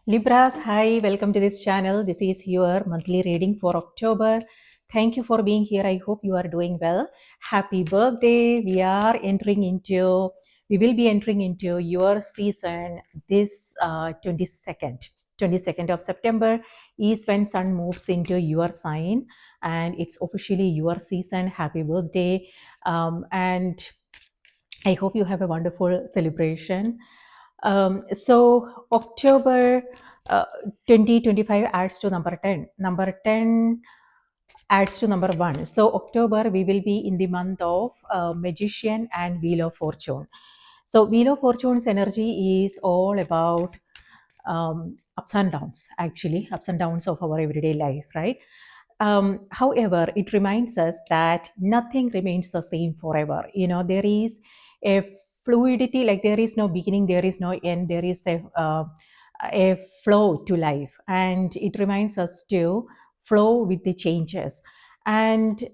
Libras, hi, welcome to this channel. This is your monthly reading for October. Thank you for being here. I hope you are doing well. Happy birthday. We will be entering into your season this 22nd of September is when Sun moves into your sign and it's officially your season. Happy birthday. And I hope you have a wonderful celebration. So October 2025 adds to number 10. Number 10 adds to number 1. So October, we will be in the month of Magician and Wheel of Fortune. So Wheel of Fortune's energy is all about ups and downs, actually, ups and downs of our everyday life, right? However, it reminds us that nothing remains the same forever. There is a fluidity, like there is no beginning, there is no end, there is a flow to life, and it reminds us to flow with the changes and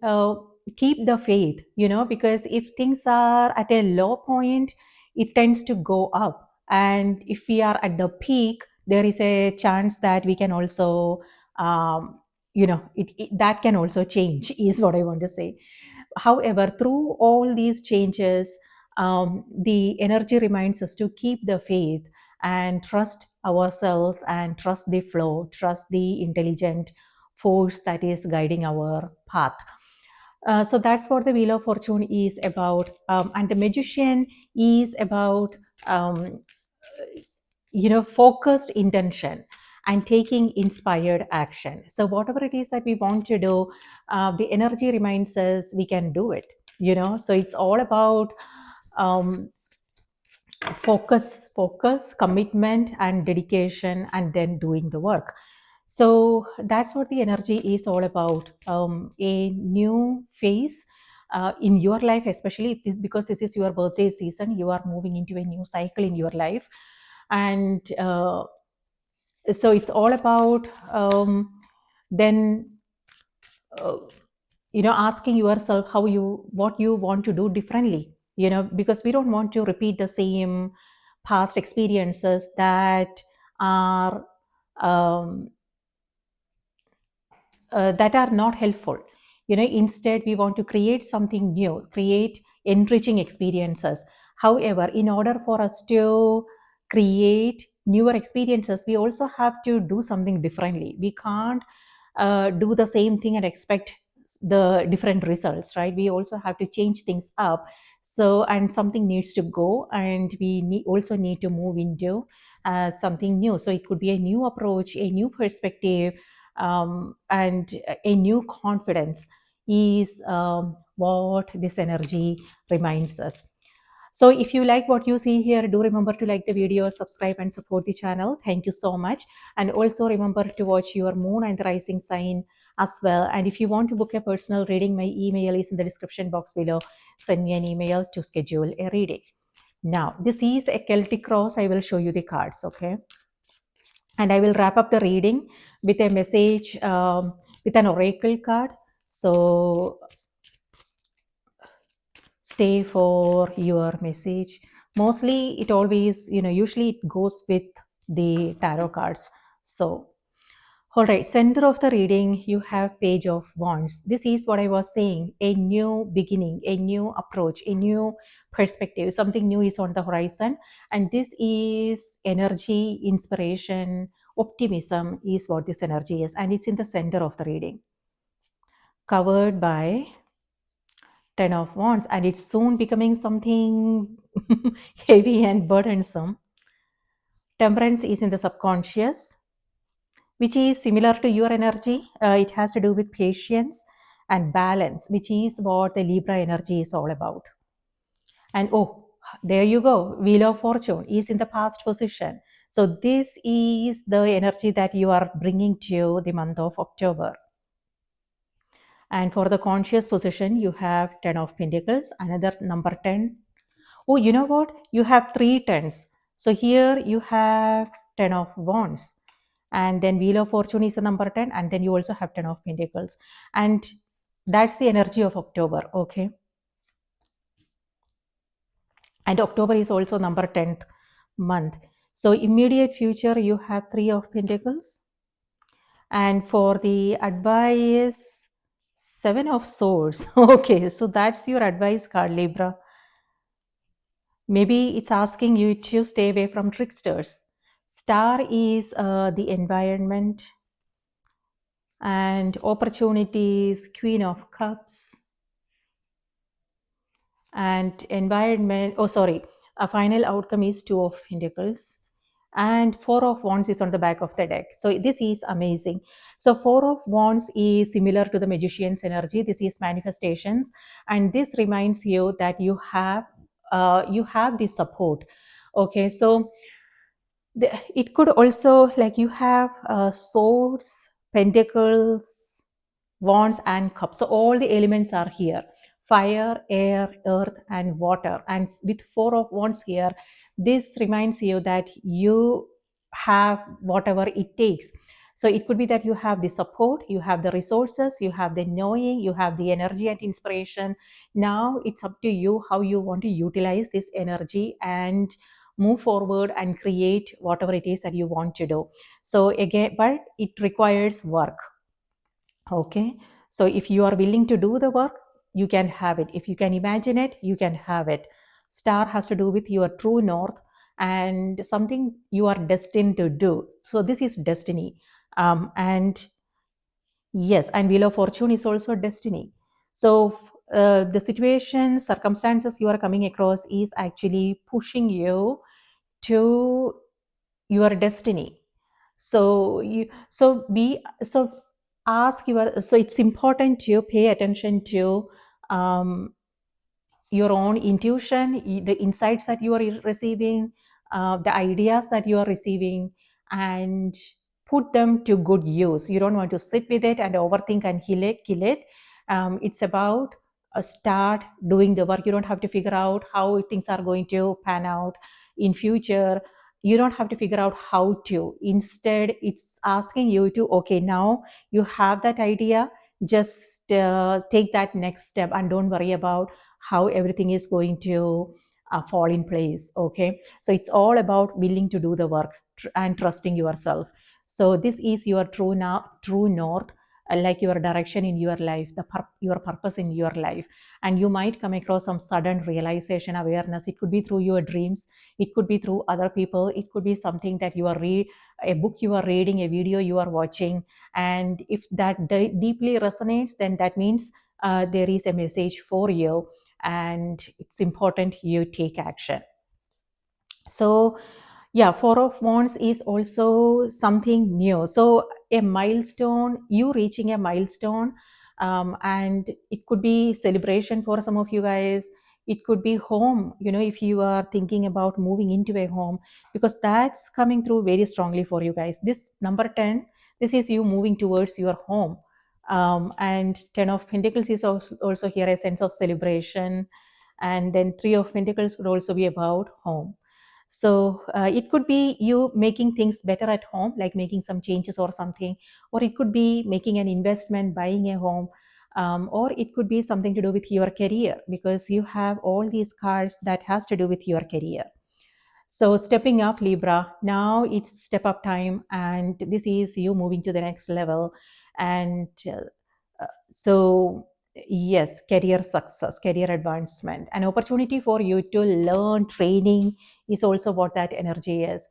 keep the faith, because if things are at a low point, it tends to go up, and if we are at the peak, there is a chance that we can also that can also change is what I want to say. However, through all these changes, the energy reminds us to keep the faith and trust ourselves and trust the flow, trust the intelligent force that is guiding our path. So that's what the Wheel of Fortune is about. And the Magician is about, focused intention and taking inspired action. So whatever it is that we want to do, the energy reminds us we can do it. So it's all about focus, commitment, and dedication, and then doing the work. So that's what the energy is all about. A new phase in your life, especially because this is your birthday season, you are moving into a new cycle in your life, and so it's all about then asking yourself what you want to do differently, because we don't want to repeat the same past experiences that are not helpful. Instead we want to create something new, create enriching experiences. However, in order for us to create newer experiences, we also have to do something differently. We can't do the same thing and expect the different results, right? We also have to change things up. So, and something needs to go, and we also need to move into something new. So it could be a new approach, a new perspective, and a new confidence is what this energy reminds us. So if you like what you see here, do remember to like the video, subscribe, and support the channel. Thank you so much. And also remember to watch your moon and rising sign as well. And if you want to book a personal reading, my email is in the description box below. Send me an email to schedule a reading. Now, this is a Celtic cross. I will show you the cards, okay? And I will wrap up the reading with a message, with an oracle card. So stay for your message. Mostly it always, usually it goes with the tarot cards. So, all right, center of the reading, you have Page of Wands. This is what I was saying, a new beginning, a new approach, a new perspective. Something new is on the horizon. And this is energy, inspiration, optimism is what this energy is. And it's in the center of the reading, covered by 10 of Wands, and it's soon becoming something heavy and burdensome. Temperance is in the subconscious, which is similar to your energy. It has to do with patience and balance, which is what the Libra energy is all about. And oh, there you go. Wheel of Fortune is in the past position. So this is the energy that you are bringing to the month of October. And for the conscious position, you have 10 of Pentacles, another number 10. Oh, you know what? You have 3 tens. So here you have 10 of Wands. And then Wheel of Fortune is a number 10. And then you also have 10 of Pentacles. And that's the energy of October, okay? And October is also number 10th month. So immediate future, you have Three of Pentacles. And for the advice, Seven of Swords. Okay, so that's your advice card, Libra. Maybe it's asking you to stay away from tricksters. Star is the environment, and opportunities, Queen of Cups, and environment. Oh, sorry. A final outcome is Two of Pentacles, and Four of Wands is on the back of the deck. So this is amazing. So Four of Wands is similar to the Magician's energy. This is manifestations, and this reminds you that you have the support. Okay, so it could also, like, you have swords, pentacles, wands, and cups. So all the elements are here: fire, air, earth, and water. And with Four of Wands here, this reminds you that you have whatever it takes. So it could be that you have the support, you have the resources, you have the knowing, you have the energy and inspiration. Now it's up to you how you want to utilize this energy and move forward and create whatever it is that you want to do. So again, but it requires work. Okay, so if you are willing to do the work, you can have it. If you can imagine it, you can have it. Star has to do with your true north and something you are destined to do. So this is destiny. And yes, and Wheel of Fortune is also destiny. So the situation, circumstances you are coming across is actually pushing you to your destiny. So ask your, so it's important to pay attention to um, your own intuition, the insights that you are receiving, the ideas that you are receiving, and put them to good use. You don't want to sit with it and overthink and kill it. It's about start doing the work. You don't have to figure out how things are going to pan out in future. You don't have to figure out how to. Instead, it's asking you to, okay, now you have that idea, just take that next step and don't worry about how everything is going to fall in place. Okay, so it's all about willing to do the work and trusting yourself. So this is your true north, like your direction in your life, your purpose in your life. And you might come across some sudden realization, awareness. It could be through your dreams, it could be through other people, it could be something that you are a book you are reading, a video you are watching. And if that deeply resonates, then that means there is a message for you, and it's important you take action. So yeah, Four of Wands is also something new. So a milestone, you reaching a milestone, and it could be celebration for some of you guys. It could be home, if you are thinking about moving into a home, because that's coming through very strongly for you guys. This number 10, this is you moving towards your home. And Ten of Pentacles is also here, a sense of celebration. And then Three of Pentacles could also be about home. So it could be you making things better at home, like making some changes or something, or it could be making an investment, buying a home, or it could be something to do with your career, because you have all these cards that has to do with your career. So stepping up, Libra, now it's step up time, and this is you moving to the next level. And so yes, career success, career advancement, an opportunity for you to learn. Training is also what that energy is.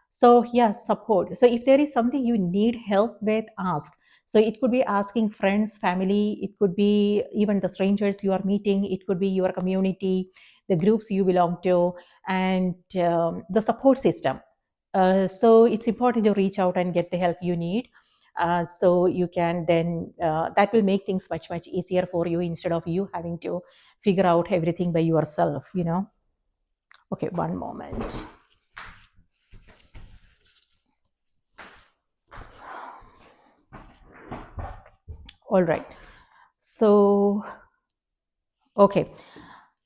So yeah, support. So if there is something you need help with, ask. So it could be asking friends, family, it could be even the strangers you are meeting, it could be your community, the groups you belong to, and the support system. So it's important to reach out and get the help you need. So you can then, that will make things much, much easier for you, instead of you having to figure out everything by yourself. Okay, one moment. All right. So, okay.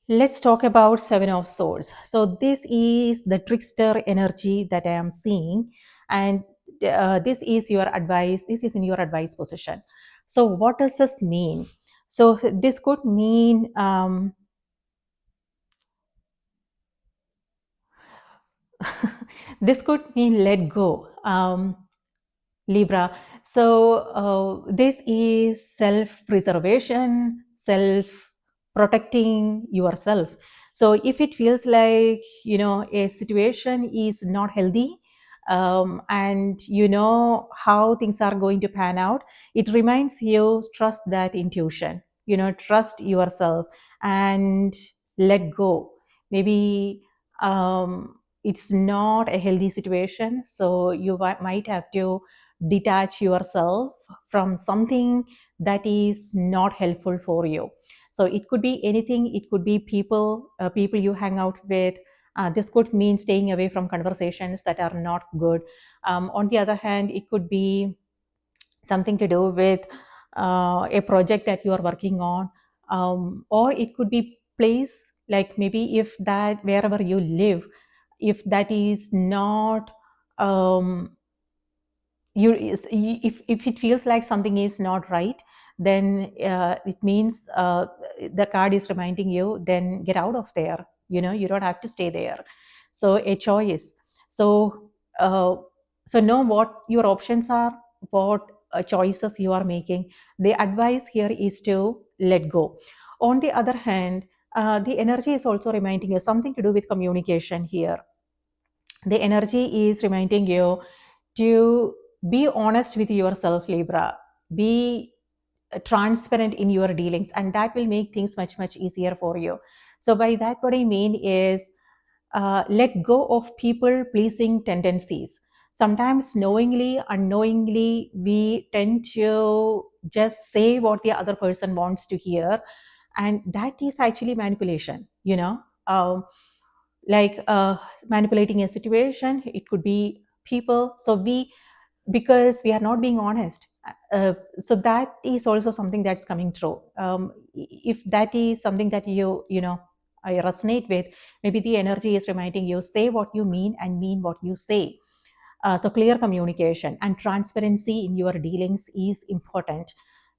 Let's talk about Seven of Swords. So this is the trickster energy that I am seeing, and this is your advice. This is in your advice position. So what does this mean? So this could mean This could mean let go. Libra. So this is self-preservation, self-protecting yourself. So if it feels like a situation is not healthy, and you know how things are going to pan out, it reminds you trust that intuition. Trust yourself and let go. Maybe it's not a healthy situation, so you might have to detach yourself from something that is not helpful for you. So it could be anything. It could be people you hang out with. This could mean staying away from conversations that are not good. On the other hand, it could be something to do with a project that you are working on, or it could be place, like maybe if that wherever you live, if that is not um, if it feels like something is not right, then it means the card is reminding you, then get out of there. You don't have to stay there. So a choice. So know what your options are, what choices you are making. The advice here is to let go. On the other hand, the energy is also reminding you something to do with communication here. The energy is reminding you to be honest with yourself, Libra. Be transparent in your dealings, and that will make things much, much easier for you. So, by that, what I mean is let go of people pleasing tendencies. Sometimes, knowingly, unknowingly, we tend to just say what the other person wants to hear, and that is actually manipulation. Like manipulating a situation. It could be people. So we because we are not being honest. So that is also something that's coming through. If that is something that I resonate with, maybe the energy is reminding you, say what you mean and mean what you say. So clear communication and transparency in your dealings is important.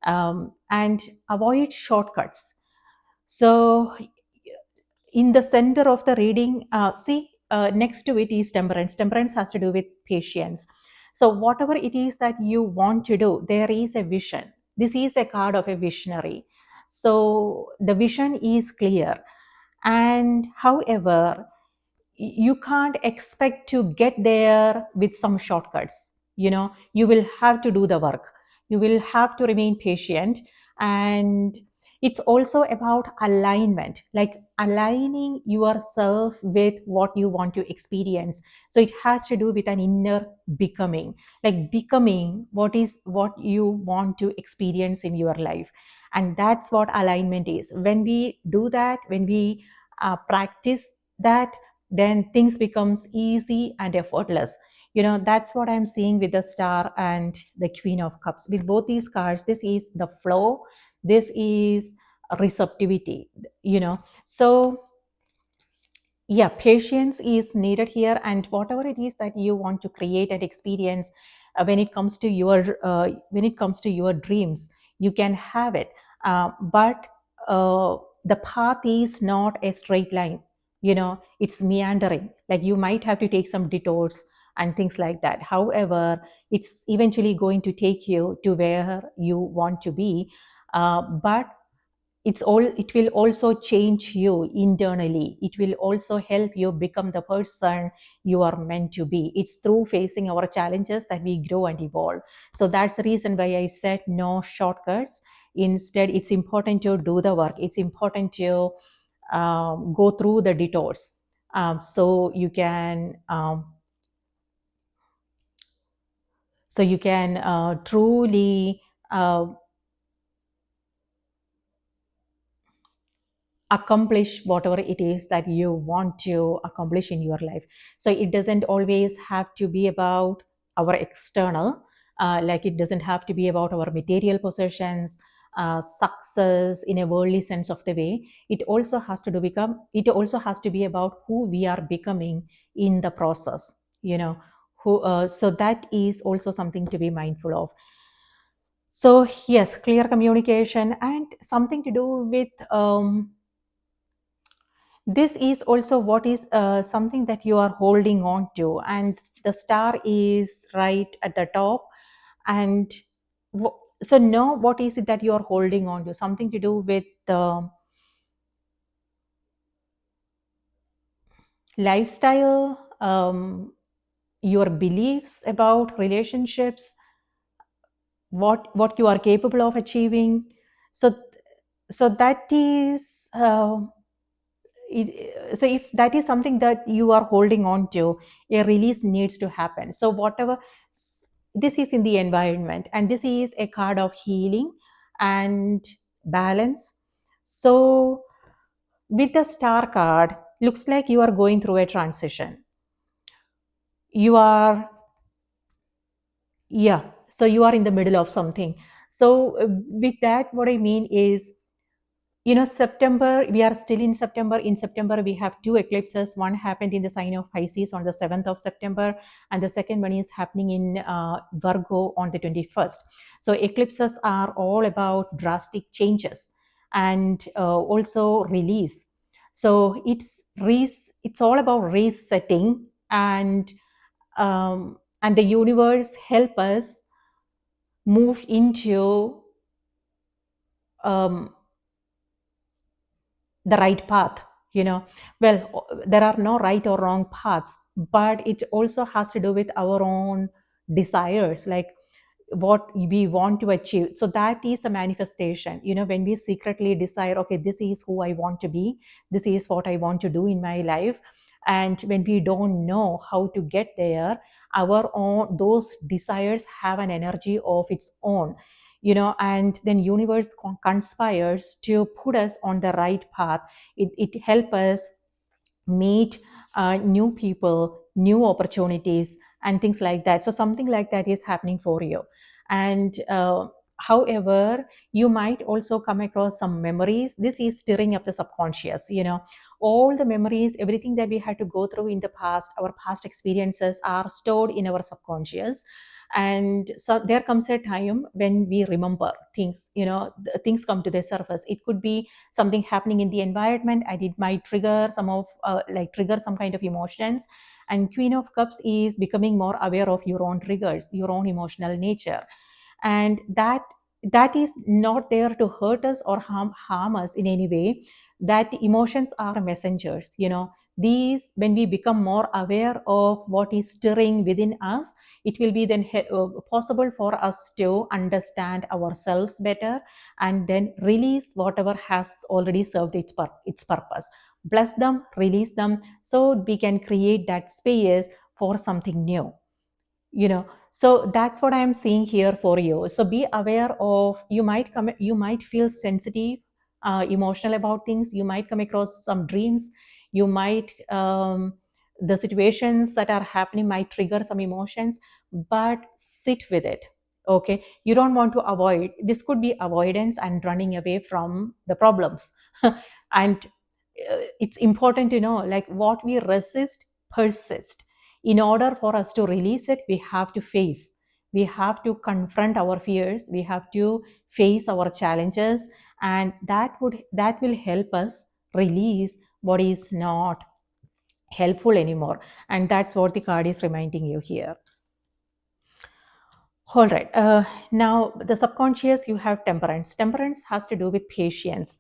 And avoid shortcuts. So in the center of the reading, next to it is temperance. Temperance has to do with patience. So whatever it is that you want to do, there is a vision. This is a card of a visionary. So the vision is clear. And however, you can't expect to get there with some shortcuts. You will have to do the work. You will have to remain patient. And it's also about alignment, like aligning yourself with what you want to experience. So it has to do with an inner becoming, like becoming what you want to experience in your life. And that's what alignment is. When we do that, when we practice that, then things becomes easy and effortless. That's what I'm seeing with the Star and the Queen of Cups. With both these cards, this is the flow, this is receptivity. So yeah, patience is needed here. And whatever it is that you want to create and experience, when it comes to your dreams, you can have it. But the path is not a straight line. It's meandering. Like you might have to take some detours and things like that. However, it's eventually going to take you to where you want to be. But it will also change you internally. It will also help you become the person you are meant to be. It's through facing our challenges that we grow and evolve. So that's the reason why I said no shortcuts. Instead, it's important to do the work. It's important to go through the detours, so you can truly accomplish whatever it is that you want to accomplish in your life. So it doesn't always have to be about our external, like it doesn't have to be about our material possessions, success in a worldly sense of the way. It also has to be about who we are becoming in the process. So that is also something to be mindful of. So yes, clear communication and something to do with this is also what is something that you are holding on to, and the star is right at the top. And so now what is it that you are holding on to? Something to do with lifestyle, your beliefs about relationships, what you are capable of achieving. So so that is so if that is something that you are holding on to, a release needs to happen. So whatever, this is in the environment, and this is a card of healing and balance. So with the star card, looks like you are going through a transition. You are, yeah, so you are in the middle of something. So with that, what I mean is, September, we are still in September. In September, we have two eclipses. One happened in the sign of Pisces on the 7th of September, and the second one is happening in Virgo on the 21st. So eclipses are all about drastic changes and also release. So it's all about resetting, and the universe help us move into um, the right path. Well, there are no right or wrong paths, but it also has to do with our own desires, like what we want to achieve. So that is a manifestation. When we secretly desire, okay, this is who I want to be, this is what I want to do in my life, and when we don't know how to get there, our own those desires have an energy of its own. And then universe conspires to put us on the right path. It helps us meet new people, new opportunities, and things like that. So something like that is happening for you. And however, you might also come across some memories. This is stirring up the subconscious. All the memories, everything that we had to go through in the past, our past experiences are stored in our subconscious. And so there comes a time when we remember things. Things come to the surface. It could be something happening in the environment, and it might trigger trigger some kind of emotions. And Queen of Cups is becoming more aware of your own triggers, your own emotional nature. And that is not there to hurt us or harm us in any way. That emotions are messengers. These, when we become more aware of what is stirring within us, it will be then possible for us to understand ourselves better, and then release whatever has already served its purpose. Bless them, release them, so we can create that space for something new. So that's what I am seeing here for you. So be aware of, you might feel sensitive, emotional about things. You might come across some dreams. You might the situations that are happening might trigger some emotions, but sit with it. Okay, you don't want to avoid. This could be avoidance and running away from the problems. And it's important to know, like, what we resist persist. In order for us to release it, we have to confront our fears, we have to face our challenges, and that will help us release what is not helpful anymore. And that's what the card is reminding you here. All right. Now, the subconscious, you have temperance. Temperance has to do with patience.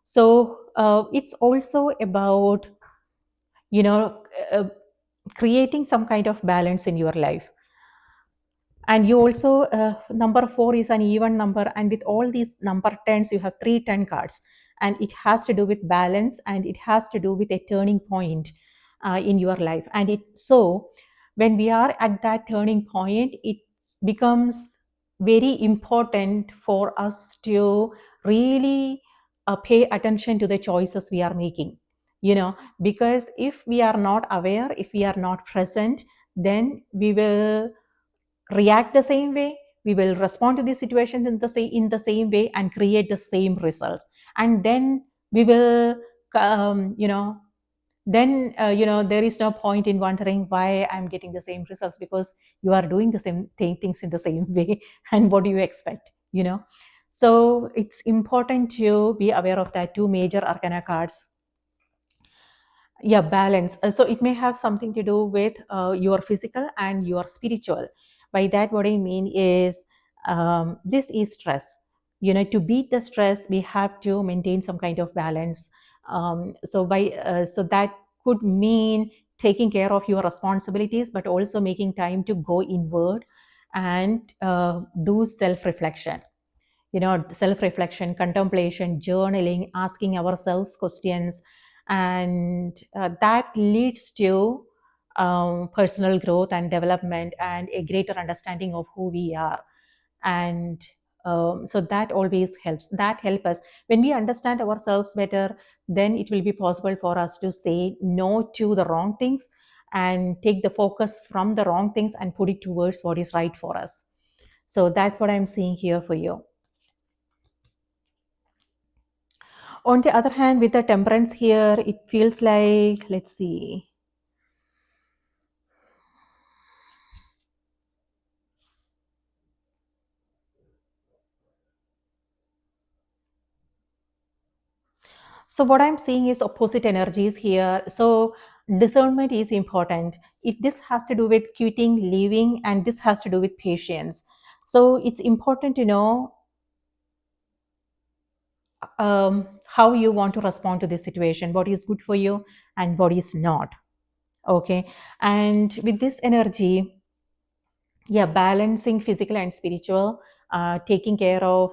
So it's also about, you know, uh, creating some kind of balance in your life. And you also, number 4 is an even number. And with all these number 10s, you have 310 cards. And it has to do with balance, and it has to do with a turning point in your life. And so when we are at that turning point, it becomes very important for us to really pay attention to the choices we are making. Because if we are not aware, if we are not present, then we will react the same way, we will respond to the situations in the same way, and create the same results. And then we will um, you know then there is no point in wondering why I'm getting the same results, because you are doing the same things in the same way. And what do you expect? So it's important to be aware of that. Two major arcana cards, Yeah, balance. So it may have something to do with your physical and your spiritual. By that, what I mean is, this is stress. To beat the stress, we have to maintain some kind of balance. So that could mean taking care of your responsibilities, but also making time to go inward and do self reflection. Self reflection, contemplation, journaling, asking ourselves questions, and that leads to personal growth and development and a greater understanding of who we are. And so that always helps. That help us when we understand ourselves better. Then it will be possible for us to say no to the wrong things and take the focus from the wrong things and put it towards what is right for us. So that's what I'm seeing here for you. On the other hand, with the temperance here, it feels like, let's see. So what I'm seeing is opposite energies here. So discernment is important. This has to do with quitting, leaving, and this has to do with patience. So it's important to know how you want to respond to this situation, what is good for you and what is not. Okay. And with this energy, yeah, balancing physical and spiritual, taking care of,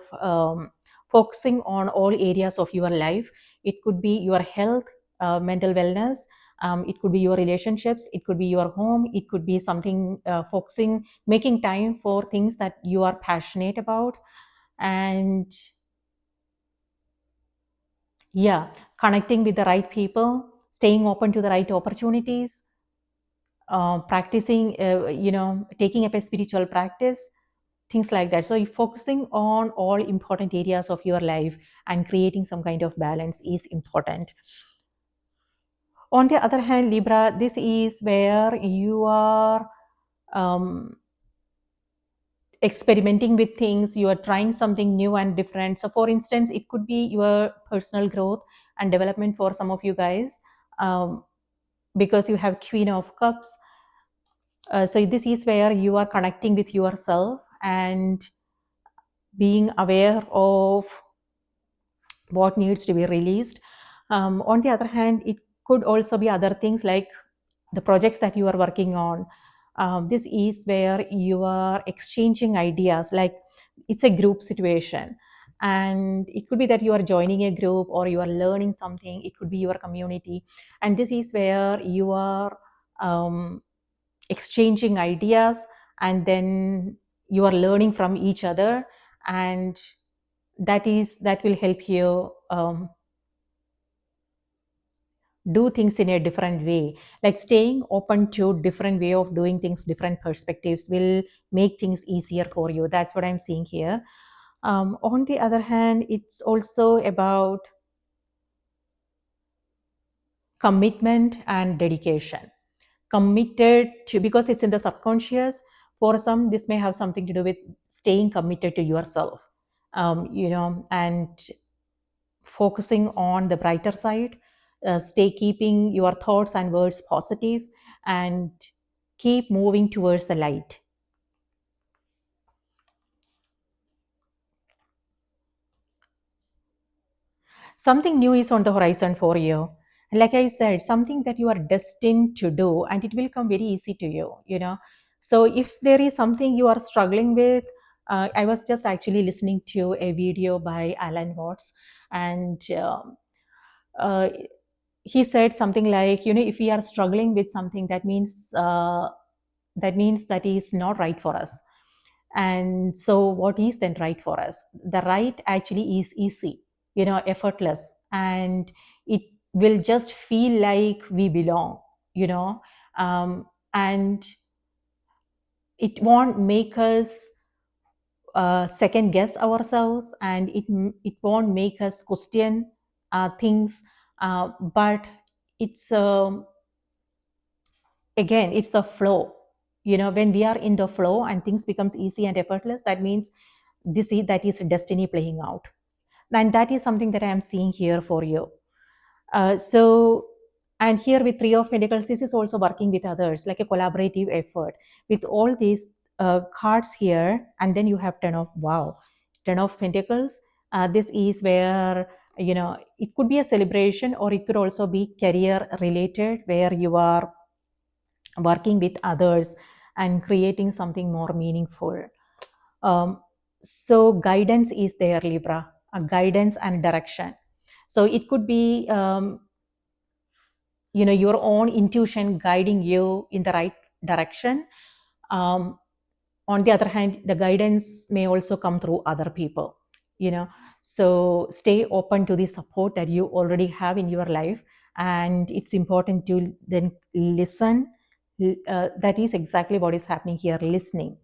focusing on all areas of your life. It could be your health, mental wellness, it could be your relationships, it could be your home, it could be something, focusing, making time for things that you are passionate about. And yeah, connecting with the right people, staying open to the right opportunities, practicing, taking up a spiritual practice, things like that. So, focusing on all important areas of your life and creating some kind of balance is important. On the other hand, Libra, this is where you are um, experimenting with things, you are trying something new and different. So, for instance, it could be your personal growth and development for some of you guys, um, because you have Queen of Cups. So, this is where you are connecting with yourself and being aware of what needs to be released. On the other hand, it could also be other things like the projects that you are working on. This is where you are exchanging ideas, like it's a group situation. And it could be that you are joining a group or you are learning something, it could be your community. And this is where you are exchanging ideas, and then you are learning from each other. And that will help you do things in a different way, like staying open to different way of doing things, different perspectives will make things easier for you. That's what I'm seeing here. On the other hand, it's also about commitment and dedication. Committed to, because it's in the subconscious. For some, this may have something to do with staying committed to yourself, and focusing on the brighter side, stay keeping your thoughts and words positive, and keep moving towards the light. Something new is on the horizon for you. And like I said, something that you are destined to do, and it will come very easy to you. So if there is something you are struggling with, I was just actually listening to a video by Alan Watts, and uh, he said something like, if we are struggling with something, that is not right for us. And so what is then right for us? The right actually is easy, effortless, and it will just feel like we belong, you know and it won't make us second guess ourselves, and it won't make us question things, but it's again, it's the flow. When we are in the flow and things becomes easy and effortless, that means that is destiny playing out. And that is something that I am seeing here for you. So And here with Three of Pentacles, this is also working with others, like a collaborative effort. With all these cards here, and then you have Ten of Pentacles. This is where, it could be a celebration, or it could also be career related, where you are working with others and creating something more meaningful. Um, so guidance is there, Libra, a guidance and direction. So it could be, your own intuition guiding you in the right direction. Um, on the other hand, the guidance may also come through other people, so stay open to the support that you already have in your life. And it's important to then listen. That is exactly what is happening here, listening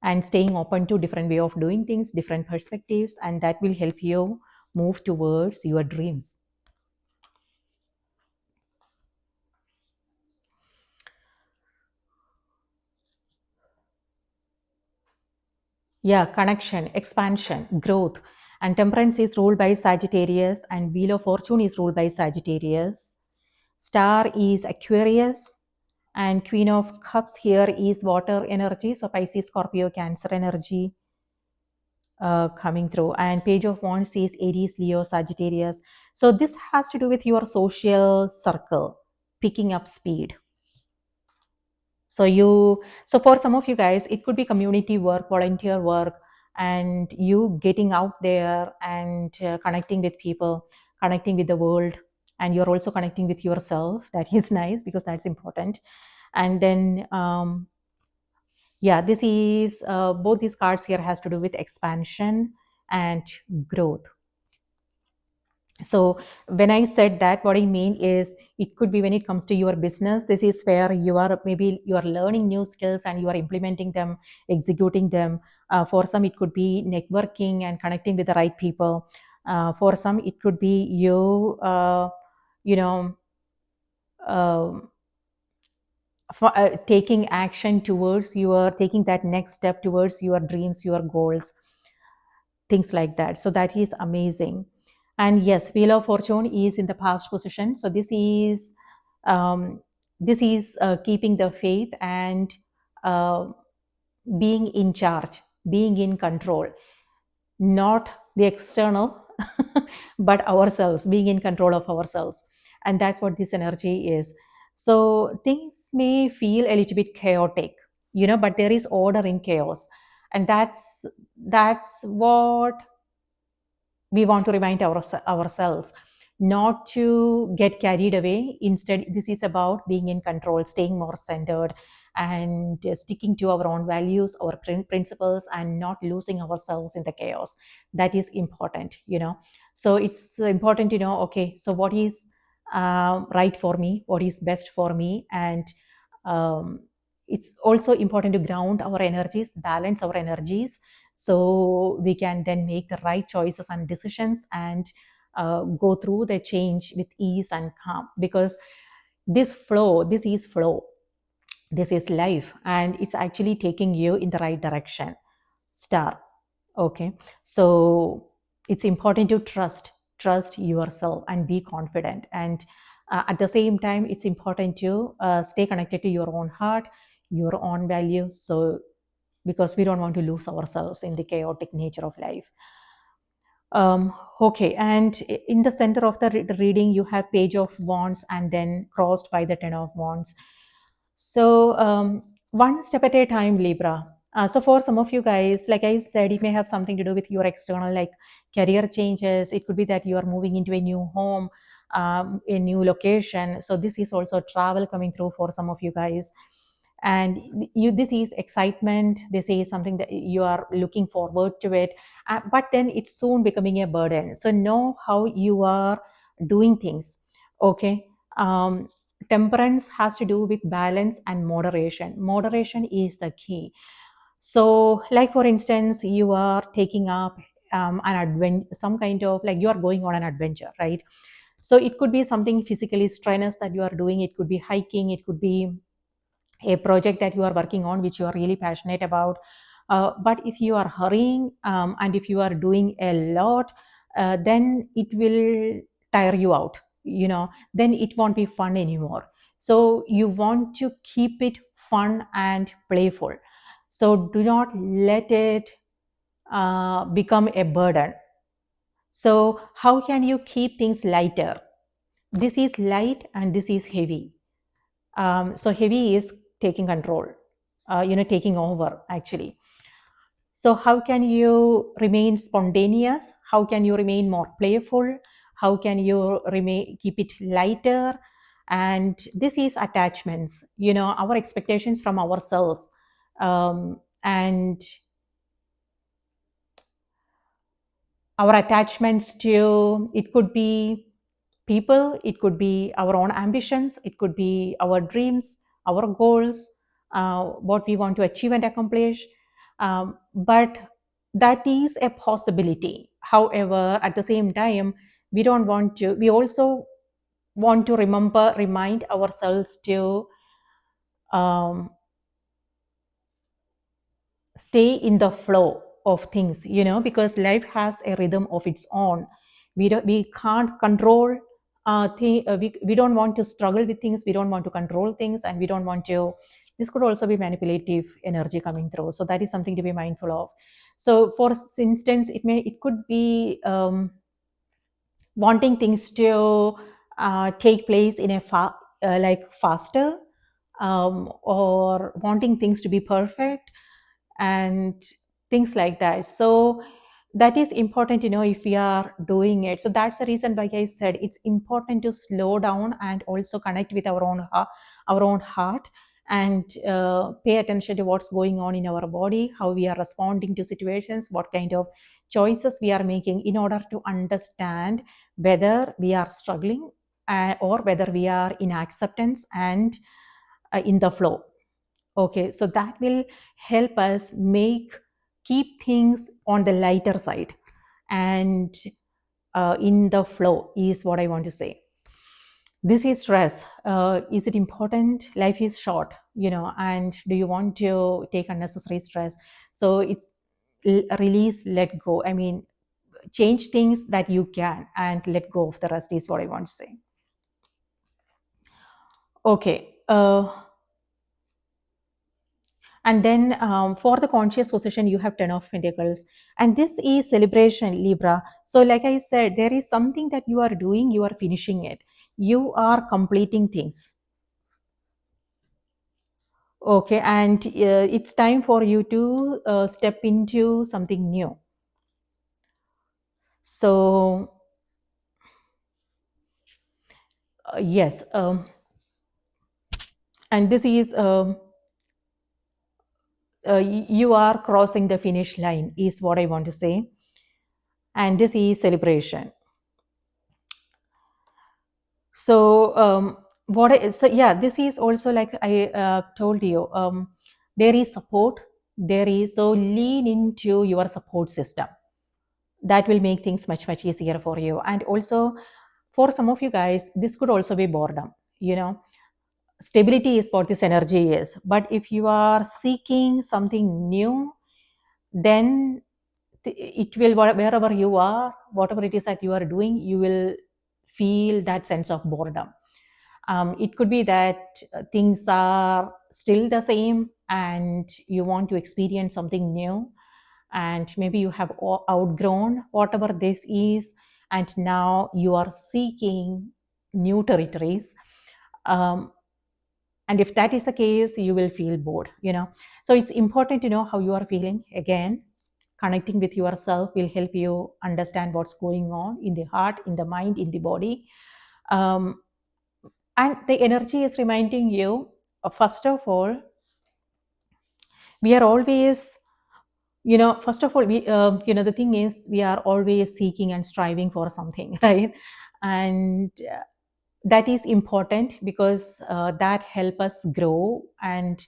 and staying open to different way of doing things, different perspectives, and that will help you move towards your dreams. Yeah, connection, expansion, growth. And Temperance is ruled by Sagittarius, and Wheel of Fortune is ruled by Sagittarius. Star is Aquarius, and Queen of Cups here is water energy, so Pisces, Scorpio, Cancer energy coming through. And Page of Wands is Aries, Leo, Sagittarius. So this has to do with your social circle, picking up speed. So for some of you guys, it could be community work, volunteer work, and you getting out there and connecting with people, connecting with the world, and you're also connecting with yourself. That is nice, because that's important. And then yeah, this is both these cards here has to do with expansion and growth. So when I said that, what I mean is, it could be when it comes to your business, this is where you are learning new skills and you are implementing them, executing them. For some, it could be networking and connecting with the right people. For some, it could be you, um, taking action towards taking that next step towards your dreams, your goals, things like that. So that is amazing. And yes, Wheel of Fortune is in the past position. So um, this is keeping the faith and uh, being in charge, being in control, not the external, but ourselves, being in control of ourselves. And that's what this energy is. So things may feel a little bit chaotic, but there is order in chaos. And that's what we want to remind ourselves, not to get carried away. Instead, this is about being in control, staying more centered, and sticking to our own values, our principles, and not losing ourselves in the chaos. That is important. So it's important to know, okay, so what is right for me, what is best for me. And um, it's also important to ground our energies, balance our energies, so we can then make the right choices and decisions, and go through the change with ease and calm. Because this is flow, this is life, and it's actually taking you in the right direction. Star. Okay, so it's important to trust yourself and be confident. And at the same time, it's important to stay connected to your own heart, your own values, so because we don't want to lose ourselves in the chaotic nature of life. Okay, and in the center of the reading, you have Page of Wands, and then crossed by the Ten of Wands. So one step at a time, Libra. So for some of you guys, like I said, it may have something to do with your external, like career changes. It could be that you are moving into a new home, a new location. So this is also travel coming through for some of you guys. And this is excitement, this is something that you are looking forward to it, but then it's soon becoming a burden. So know how you are doing things. Okay. Temperance has to do with balance and moderation is the key. So like for instance, you are taking up an adventure, some kind of, like you are going on an adventure, right? So it could be something physically strenuous that you are doing, it could be hiking, it could be a project that you are working on which you are really passionate about. But if you are hurrying, and if you are doing a lot, then it will tire you out. then it won't be fun anymore. So you want to keep it fun and playful. So do not let it become a burden. So how can you keep things lighter? This is light and this is heavy. So heavy is taking control, taking over actually. So how can you remain spontaneous? How can you remain more playful? How can you keep it lighter? And this is attachments, our expectations from ourselves, and our attachments to, it could be people, it could be our own ambitions, it could be our dreams, our goals, what we want to achieve and accomplish. But that is a possibility. However, at the same time, we also want to remind ourselves to um, stay in the flow of things, because life has a rhythm of its own. We can't control we don't want to struggle with things, we don't want to control things, and we don't want to, this could also be manipulative energy coming through, so that is something to be mindful of. So for instance, it could be wanting things to take place in a like faster, or wanting things to be perfect and things like that. So that is important, if we are doing it. So that's the reason why I said it's important to slow down and also connect with our own heart, and pay attention to what's going on in our body, how we are responding to situations, what kind of choices we are making, in order to understand whether we are struggling, or whether we are in acceptance and in the flow. Okay, so that will help us keep things on the lighter side and in the flow, is what I want to say. This is stress. Is it important? Life is short, and do you want to take unnecessary stress? So it's release, let go. I mean, change things that you can and let go of the rest, is what I want to say. Okay. And then for the conscious position, you have 10 of Pentacles. And this is celebration, Libra. So like I said, there is something that you are doing, you are finishing it. You are completing things. Okay, and it's time for you to step into something new. So, yes. And this is, you are crossing the finish line, is what I want to say. And this is celebration. So this is also, like I told you, there is support, so lean into your support system. That will make things much easier for you. And also, for some of you guys, this could also be boredom. Stability is what this energy is, but if you are seeking something new, then it will, wherever you are, whatever it is that you are doing, you will feel that sense of boredom. It could be that things are still the same and you want to experience something new, and maybe you have outgrown whatever this is, and now you are seeking new territories. And if that is the case, you will feel bored. So it's important to know how you are feeling. Again, connecting with yourself will help you understand what's going on in the heart, in the mind, in the body. And the energy is reminding you, first of all, we are always, first of all, the thing is, we are always seeking and striving for something, right? And that is important, because that help us grow and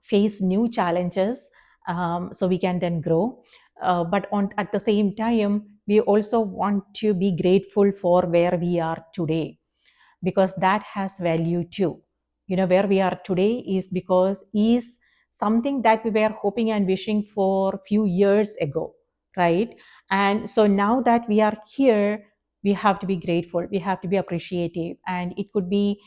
face new challenges, so we can then grow. But at the same time, we also want to be grateful for where we are today, because that has value too. Where we are today is something that we were hoping and wishing for a few years ago, right? And so now that we are here, we have to be grateful, we have to be appreciative, and it could be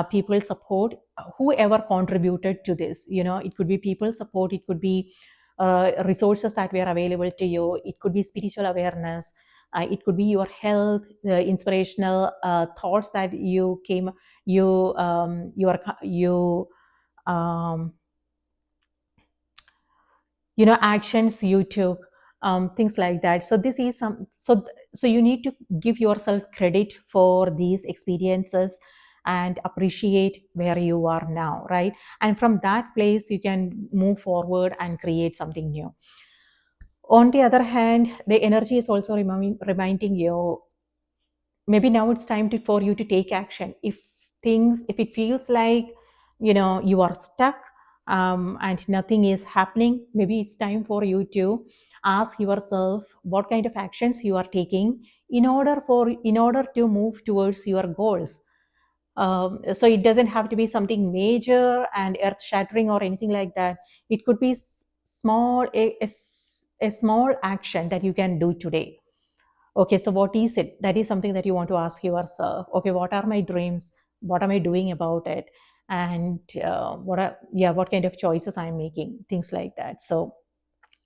people support, whoever contributed to this. It could be people support, it could be resources that were available to you, it could be spiritual awareness, it could be your health, the inspirational thoughts that you came, you um, actions you took, things like that. So this is so you need to give yourself credit for these experiences and appreciate where you are now, right? And from that place you can move forward and create something new. On the other hand, the energy is also reminding you, maybe now it's time for you to take action. If it feels like you are stuck, and nothing is happening, maybe it's time for you to ask yourself what kind of actions you are taking in order to move towards your goals. So it doesn't have to be something major and earth shattering or anything like that. It could be a small action that you can do today. Okay, so what is it? That is something that you want to ask yourself. Okay, what are my dreams? What am I doing about it? And what kind of choices I'm making? Things like that. So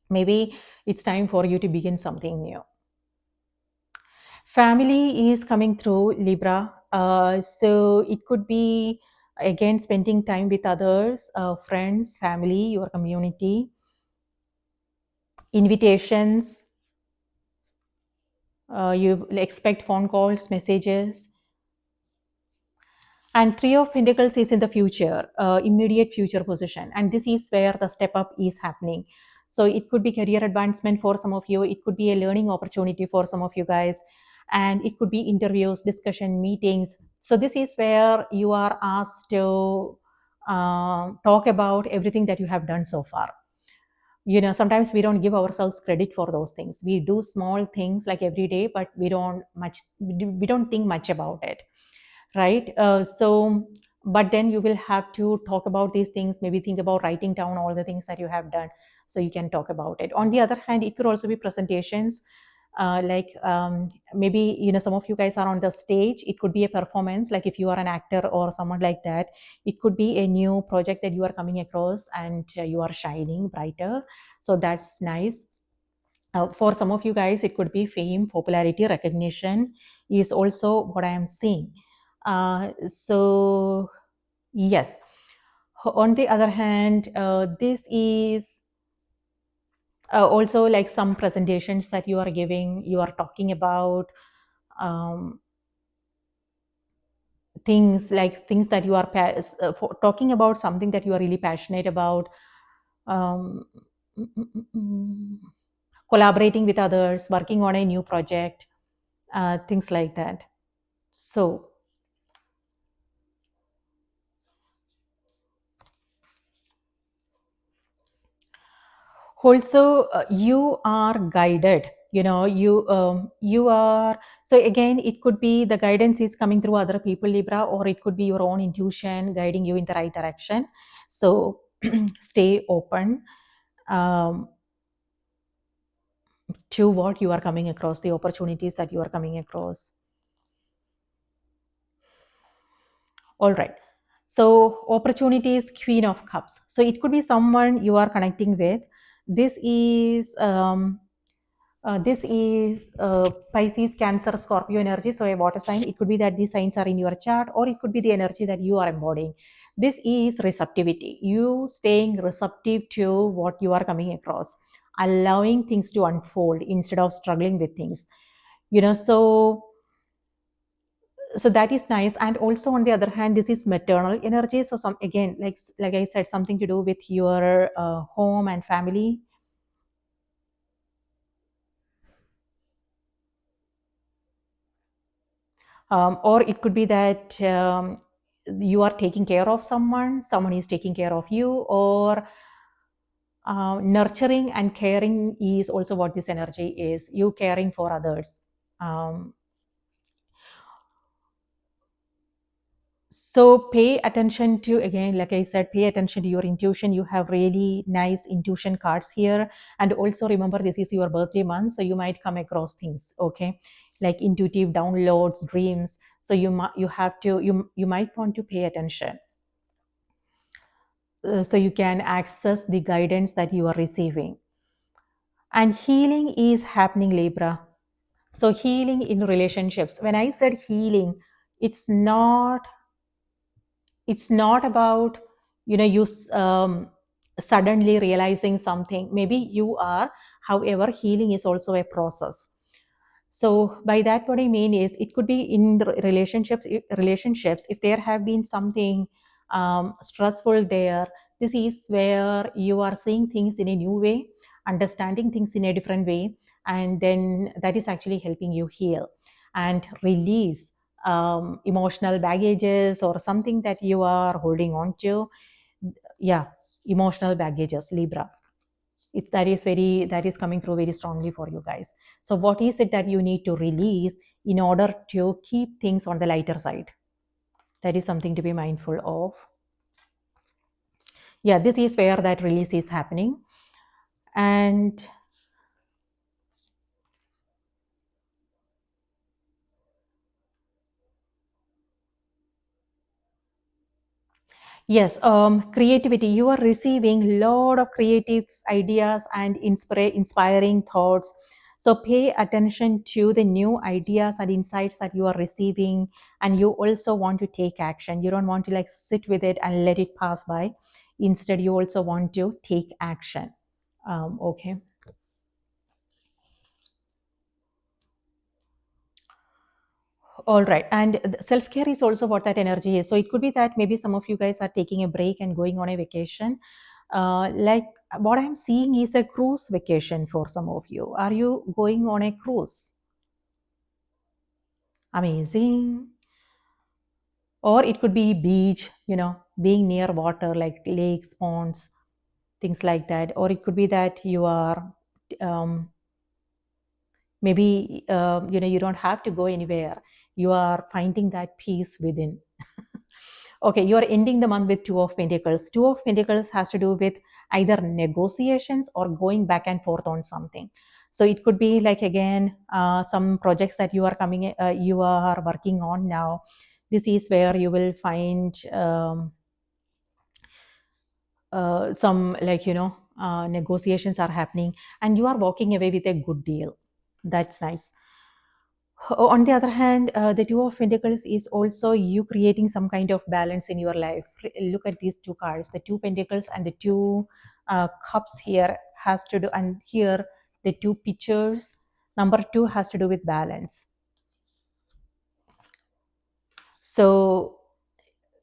maybe it's time for you to begin something new. Family is coming through, Libra. So it could be again spending time with others, friends, family, your community, invitations. You expect phone calls, messages. And Three of Pentacles is in the future, immediate future position. And this is where the step up is happening. So it could be career advancement for some of you. It could be a learning opportunity for some of you guys. And it could be interviews, discussion, meetings. So this is where you are asked to talk about everything that you have done so far. Sometimes we don't give ourselves credit for those things. We do small things like every day, but we don't think much about it, right? But then you will have to talk about these things, maybe think about writing down all the things that you have done so you can talk about it. On the other hand, it could also be presentations, maybe some of you guys are on the stage. It could be a performance, like if you are an actor or someone like that. It could be a new project that you are coming across and you are shining brighter, so that's nice. For some of you guys, it could be fame, popularity, recognition is also what I am seeing. So yes. On the other hand, this is also like some presentations that you are giving. You are talking about um, things that you are talking about something that you are really passionate about. Um, mm, mm, mm, mm. Collaborating with others, working on a new project, things like that. So also you are guided. You are, so again it could be the guidance is coming through other people, Libra, or it could be your own intuition guiding you in the right direction. So stay open to what you are coming across, the opportunities that you are coming across. All right. So opportunity is Queen of Cups. So it could be someone you are connecting with. This is Pisces, Cancer, Scorpio energy. So a water sign. It could be that these signs are in your chart, or it could be the energy that you are embodying. This is receptivity. You staying receptive to what you are coming across, allowing things to unfold instead of struggling with things. So that is nice. And also on the other hand, this is maternal energy. So some, again, like I said, something to do with your home and family. Or it could be that you are taking care of someone is taking care of you, or nurturing and caring is also what this energy is, you caring for others. So pay attention to, again, like I said, pay attention to your intuition. You have really nice intuition cards here. And also remember, this is your birthday month, so you might come across things, okay? like intuitive downloads, dreams. So you might want to pay attention, so you can access the guidance that you are receiving. And healing is happening, Libra. So healing in relationships, when I said healing, it's not it's not about you suddenly realizing something. Maybe you are, however, healing is also a process. So by that, what I mean is, it could be in the relationships, if there have been something stressful there. This is where you are seeing things in a new way, understanding things in a different way, and then that is actually helping you heal and release emotional baggages or something that you are holding on to. Yeah, emotional baggages, Libra. That is coming through very strongly for you guys. So what is it that you need to release in order to keep things on the lighter side? That is something to be mindful of. Yeah, this is where that release is happening. And yes, creativity. You are receiving a lot of creative ideas and inspiring thoughts. So pay attention to the new ideas and insights that you are receiving, and you also want to take action. You don't want to like sit with it and let it pass by. Instead, you also want to take action. Okay. All right. And self care is also what that energy is. So it could be that maybe some of you guys are taking a break and going on a vacation. Like what I'm seeing is a cruise vacation for some of you. Are you going on a cruise? Amazing. Or it could be beach, being near water like lakes, ponds, things like that. Or it could be that you are um, maybe you don't have to go anywhere. You are finding that peace within. Okay, you are ending the month with Two of Pentacles. Two of Pentacles has to do with either negotiations or going back and forth on something. So it could be like, again, some projects that you are working on now. This is where you will find some, like, negotiations are happening, and you are walking away with a good deal. That's nice. On the other hand, the Two of Pentacles is also you creating some kind of balance in your life. Look at these two cards, the Two Pentacles and the Two Cups here has to do, and here the two pictures. Number two has to do with balance. So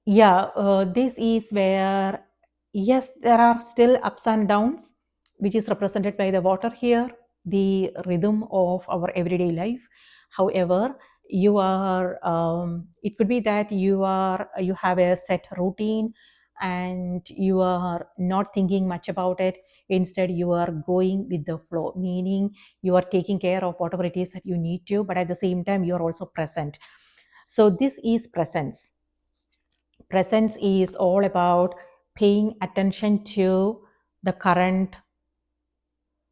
yeah, this is where, yes, there are still ups and downs, which is represented by the water here, the rhythm of our everyday life. However, it could be that you have a set routine and you are not thinking much about it. Instead, you are going with the flow, meaning you are taking care of whatever it is that you need to, but at the same time, you are also present. So this is presence. Presence is all about paying attention to the current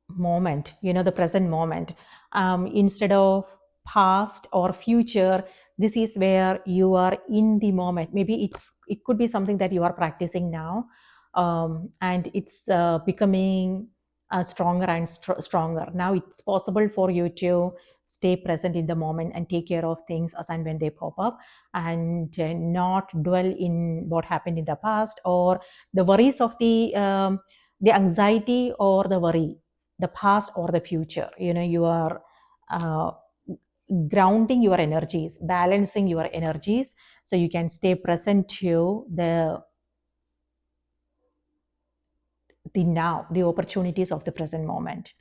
moment, the present moment, instead of past or future. This is where you are in the moment. Maybe it could be something that you are practicing now, and it's becoming stronger and stronger. Now it's possible for you to stay present in the moment and take care of things as and when they pop up, and not dwell in what happened in the past, or the worries of the anxiety or the worry, the past or the future. You are uh, grounding your energies, balancing your energies, so you can stay present to the now, the opportunities of the present moment,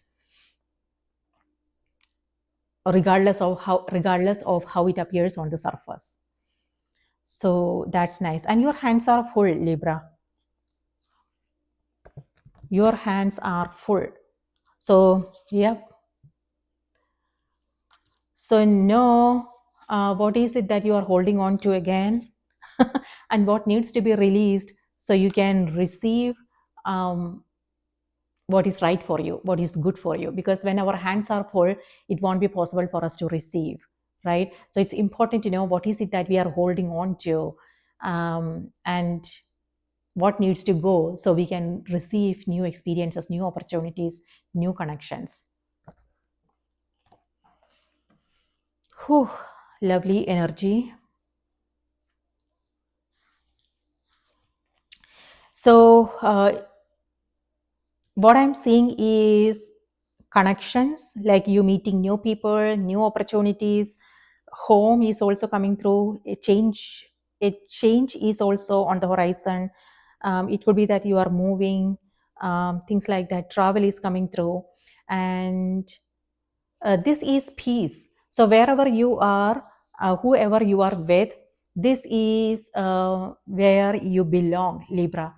regardless of how it appears on the surface. So that's nice. And your hands are full, Libra. Your hands are full. So yep. So know what is it that you are holding on to again, and what needs to be released, so you can receive um, what is right for you, what is good for you. Because when our hands are full, it won't be possible for us to receive. right? So it's important to know what is it that we are holding on to, and what needs to go so we can receive new experiences, new opportunities, new connections. Whew, lovely energy. So, what I'm seeing is connections, like you meeting new people, new opportunities. Home is also coming through. A change is also on the horizon. It could be that you are moving, things like that. Travel is coming through, and this is peace. So wherever you are, whoever you are with, this is where you belong, Libra.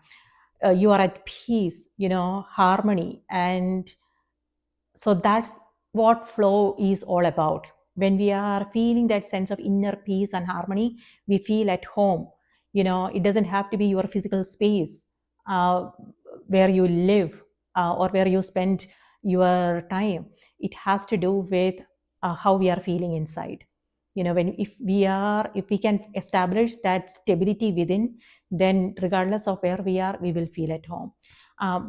You are at peace, harmony. And so that's what flow is all about. When we are feeling that sense of inner peace and harmony, we feel at home. It doesn't have to be your physical space, uh, where you live, or where you spend your time. It has to do with how we are feeling inside. When if we can establish that stability within, then regardless of where we are, we will feel at home.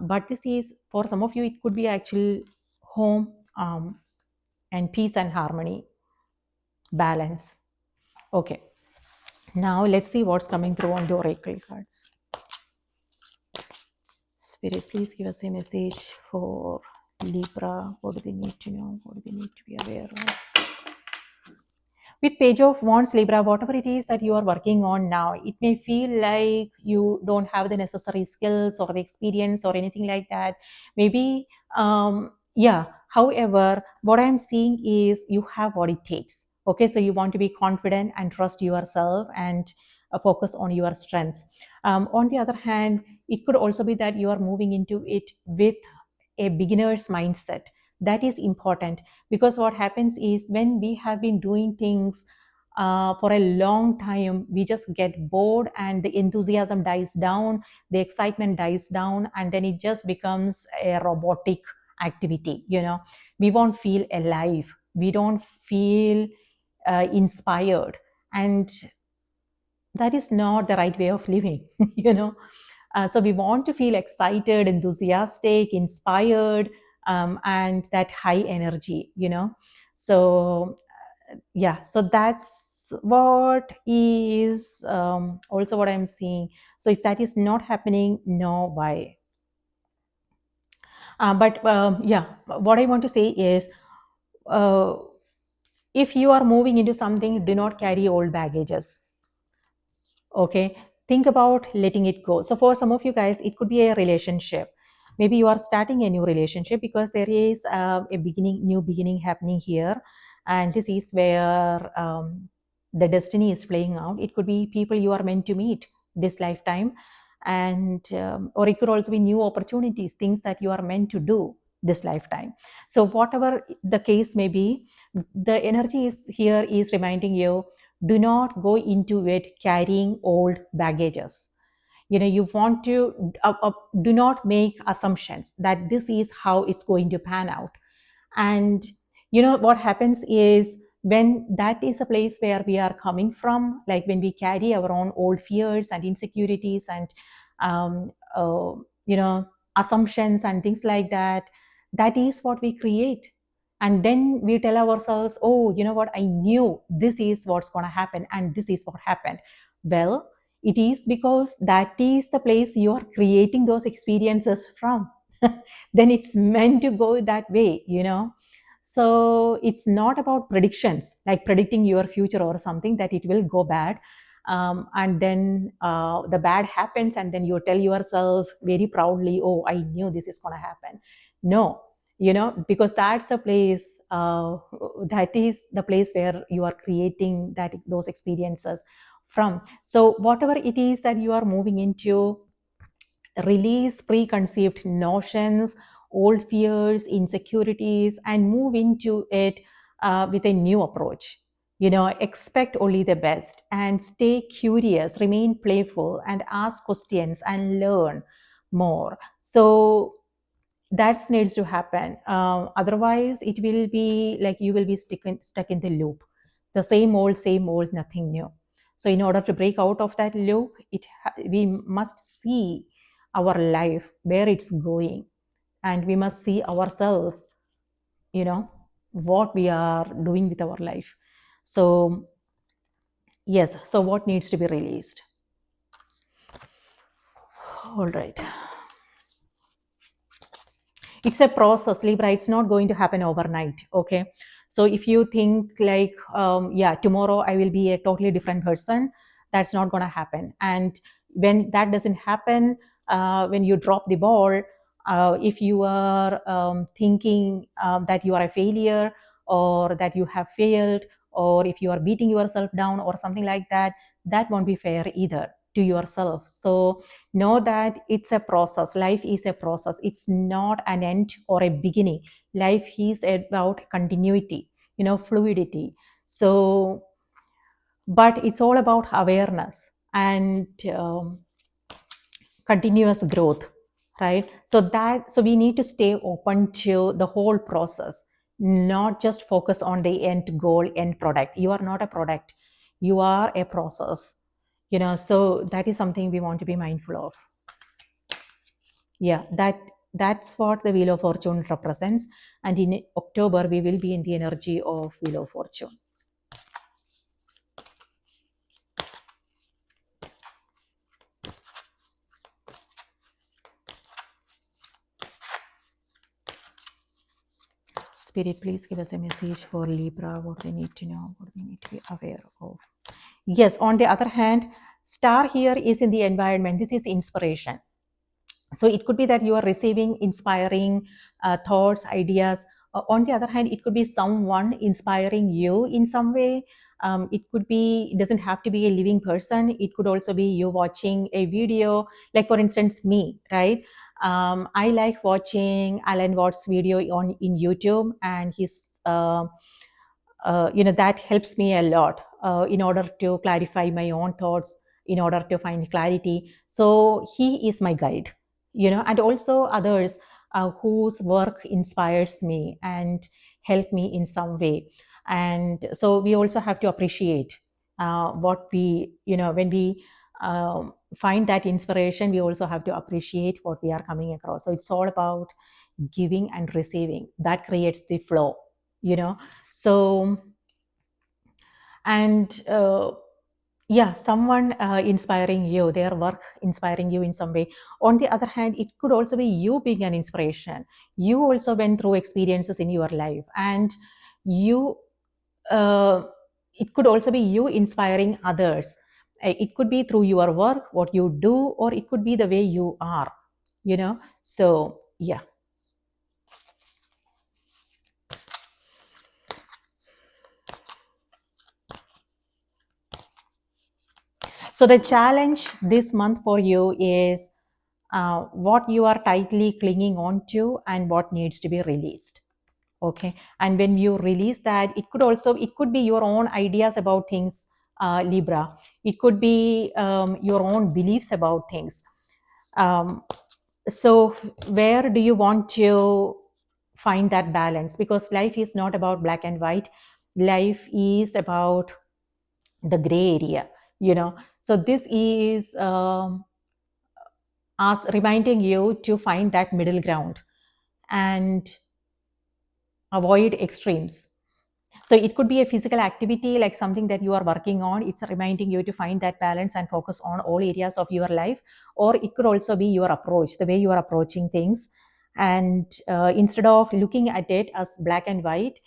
But this is, for some of you, it could be actual home, and peace and harmony, balance. Okay, now let's see what's coming through on the oracle cards. Spirit, please give us a message for Libra. What do they need to know? What do they need to be aware of? With Page of Wands, Libra, whatever it is that you are working on now, it may feel like you don't have the necessary skills or the experience or anything like that. Maybe, yeah. However, what I'm seeing is you have what it takes. Okay, so you want to be confident and trust yourself and focus on your strengths. On the other hand, it could also be that you are moving into it with a beginner's mindset. That is important, because what happens is when we have been doing things for a long time, we just get bored and the enthusiasm dies down, the excitement dies down, and then it just becomes a robotic activity. We won't feel alive, we don't feel inspired, and that is not the right way of living. So we want to feel excited, enthusiastic, inspired, and that high energy. So yeah, so that's what is also what I'm seeing. So if that is not happening, know why. But yeah, what I want to say is, uh, if you are moving into something, do not carry old baggages. Okay, think about letting it go. So for some of you guys, it could be a relationship. Maybe you are starting a new relationship because there is a new beginning happening here, and this is where the destiny is playing out. It could be people you are meant to meet this lifetime, and or it could also be new opportunities, things that you are meant to do this lifetime. So whatever the case may be, the energy is here is reminding you, do not go into it carrying old baggages. You want to do not make assumptions that this is how it's going to pan out. And what happens is, when that is a place where we are coming from, like when we carry our own old fears and insecurities and um, uh, you know assumptions and things like that, that is what we create. And then we tell ourselves, oh, you know what, I knew this is what's going to happen, and this is what happened. Well, it is because that is the place you are creating those experiences from. Then it's meant to go that way. So it's not about predictions, like predicting your future or something, that it will go bad. And then the bad happens, and then you tell yourself very proudly, oh, I knew this is going to happen. No, because that's a place, that is the place where you are creating those experiences from. So whatever it is that you are moving into, release preconceived notions, old fears, insecurities, and move into it with a new approach. Expect only the best and stay curious, remain playful, and ask questions and learn more. So that needs to happen. Otherwise, it will be like you will be stuck in the loop. the same old, nothing new. So in order to break out of that loop, we must see our life where it's going, and we must see ourselves, you know, what we are doing with our life. So yes, so what needs to be released? All right. It's a process, Libra. It's not going to happen overnight. Okay. So if you think like, yeah, tomorrow I will be a totally different person, that's not going to happen. And when that doesn't happen, when you drop the ball, if you are thinking that you are a failure, or that you have failed, or if you are beating yourself down or something like that, that won't be fair either to yourself. So know that it's a process. Life is a process. It's not an end or a beginning. Life is about continuity, fluidity. So but it's all about awareness and continuous growth, right? So we need to stay open to the whole process, not just focus on the end goal, end product. You are not a product, you are a process, so that is something we want to be mindful of. Yeah, that's what the Wheel of Fortune represents. And in October, we will be in the energy of Wheel of Fortune. Spirit, please give us a message for Libra, what we need to know, what we need to be aware of. Yes, on the other hand, star here is in the environment. This is inspiration. So it could be that you are receiving inspiring thoughts, ideas. On the other hand, it could be someone inspiring you in some way. It doesn't have to be a living person. It could also be you watching a video, like for instance, me, right? I like watching Alan Watts' video in YouTube, and that helps me a lot in order to clarify my own thoughts, in order to find clarity. So he is my guide, and also others whose work inspires me and help me in some way. And so we also have to appreciate what we, when we find that inspiration, we also have to appreciate what we are coming across. So it's all about giving and receiving. That creates the flow, so and yeah, someone inspiring you, their work inspiring you in some way. On the other hand, it could also be you being an inspiration. You also went through experiences in your life, and you uh, it could also be you inspiring others. It could be through your work, what you do, or it could be the way you are, so yeah. So the challenge this month for you is what you are tightly clinging on to and what needs to be released. Okay. And when you release that, it could be your own ideas about things, Libra. It could be your own beliefs about things. So where do you want to find that balance? Because life is not about black and white. Life is about the gray area, so this is us reminding you to find that middle ground and avoid extremes. So it could be a physical activity, like something that you are working on. It's reminding you to find that balance and focus on all areas of your life. Or it could also be your approach, the way you are approaching things. And instead of looking at it as black and white,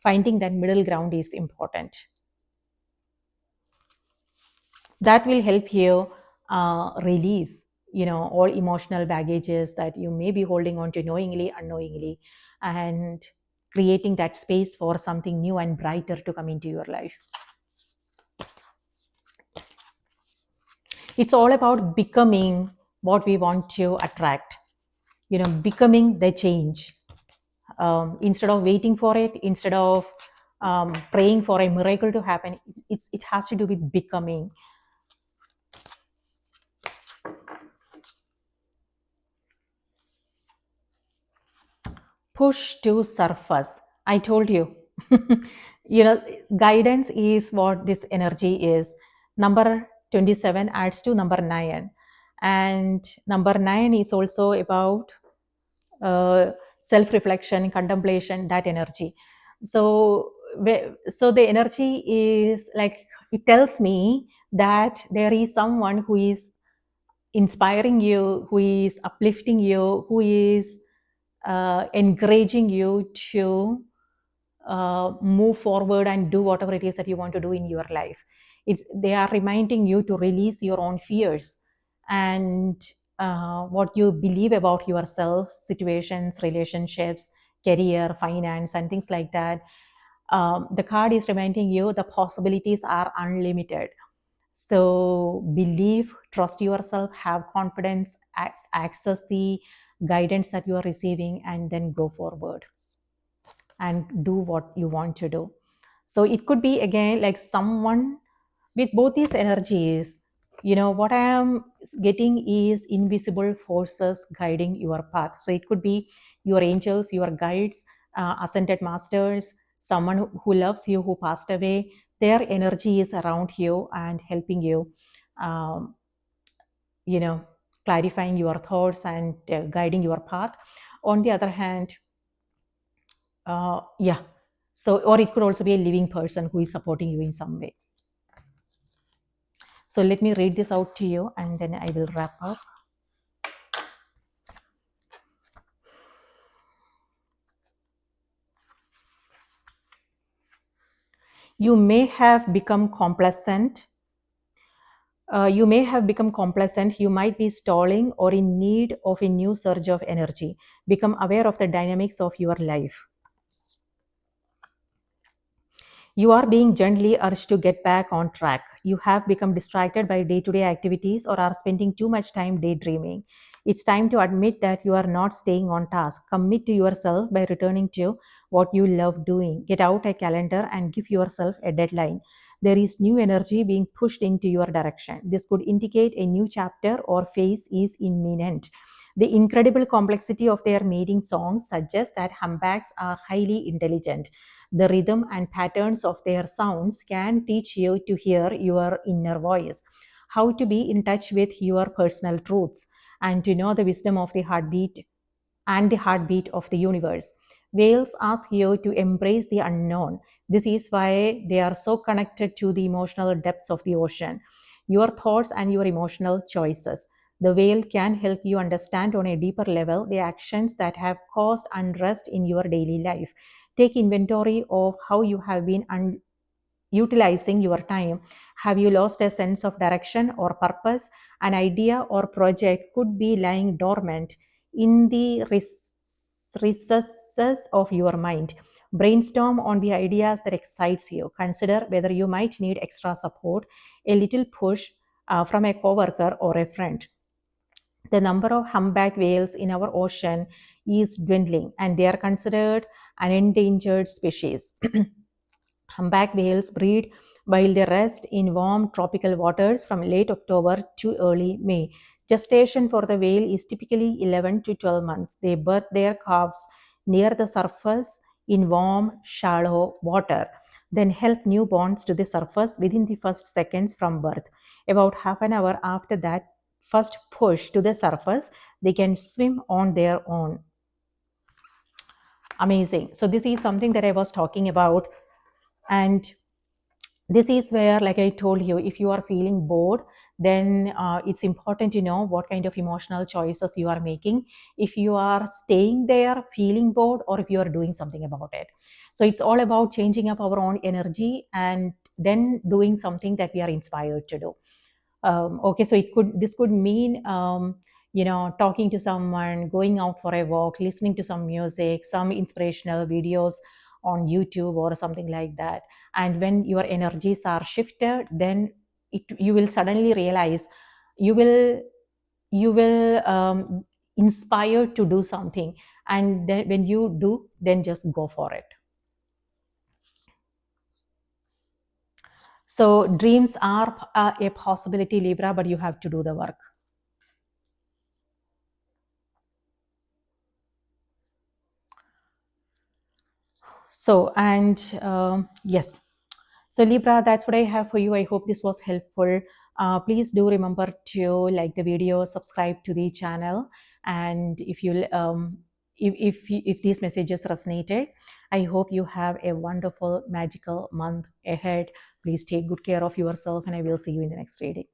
finding that middle ground is important. That will help you release, all emotional baggages that you may be holding on to knowingly, unknowingly, and creating that space for something new and brighter to come into your life. It's all about becoming what we want to attract, becoming the change. Instead of waiting for it, instead of praying for a miracle to happen, it has to do with becoming. Push to surface. I told you. you know, guidance is what this energy is. Number 27 adds to number 9, and number 9 is also about uh, self reflection, contemplation, that energy. So so the energy is like, it tells me that there is someone who is inspiring you, who is uplifting you, who is encouraging you to move forward and do whatever it is that you want to do in your life. They are reminding you to release your own fears and what you believe about yourself, situations, relationships, career, finance, and things like that. The card is reminding you the possibilities are unlimited. So believe, trust yourself, have confidence, access the guidance that you are receiving, and then go forward and do what you want to do. So it could be again like someone with both these energies. What I am getting is invisible forces guiding your path. So it could be your angels, your guides, ascended masters, someone who loves you, who passed away. Their energy is around you and helping you, um, you know clarifying your thoughts and guiding your path. On the other hand, yeah. So, or it could also be a living person who is supporting you in some way. So let me read this out to you and then I will wrap up. You may have become complacent. You may have become complacent. You might be stalling or in need of a new surge of energy. Become aware of the dynamics of your life. You are being gently urged to get back on track. You have become distracted by day to day activities or are spending too much time daydreaming. It's time to admit that you are not staying on task. Commit to yourself by returning to what you love doing. Get out a calendar and give yourself a deadline. There is new energy being pushed into your direction. This could indicate a new chapter or phase is imminent. The incredible complexity of their mating songs suggests that humpbacks are highly intelligent. The rhythm and patterns of their sounds can teach you to hear your inner voice, how to be in touch with your personal truths, and to know the wisdom of the heartbeat and the heartbeat of the universe. Whales ask you to embrace the unknown. This is why they are so connected to the emotional depths of the ocean, your thoughts and your emotional choices. The whale can help you understand on a deeper level the actions that have caused unrest in your daily life. Take inventory of how you have been utilizing your time. Have you lost a sense of direction or purpose? An idea or project could be lying dormant in the recesses of your mind. Brainstorm on the ideas that excites you. Consider whether you might need extra support, a little push from a coworker or a friend. The number of humpback whales in our ocean is dwindling and they are considered an endangered species. Humpback whales breed while they rest in warm tropical waters from late October to early May. Gestation for the whale is typically 11 to 12 months. They birth their calves near the surface in warm, shallow water, then help newborns to the surface within the first seconds from birth. About half an hour after that first push to the surface, they can swim on their own. Amazing. So, this is something that I was talking about. And this is where, like I told you, if you are feeling bored, then it's important to know what kind of emotional choices you are making. If you are staying there feeling bored, or if you are doing something about it. So it's all about changing up our own energy and then doing something that we are inspired to do. Okay, so this could mean talking to someone, going out for a walk, listening to some music, some inspirational videos on YouTube or something like that. And when your energies are shifted, then you will suddenly realize you will inspire to do something, and then when you do, then just go for it. So dreams are a possibility, Libra, but you have to do the work. So, and yes, so Libra, that's what I have for you. I hope this was helpful. Please do remember to like the video, subscribe to the channel, and if these messages resonated, I hope you have a wonderful magical month ahead. Please take good care of yourself, and I will see you in the next reading.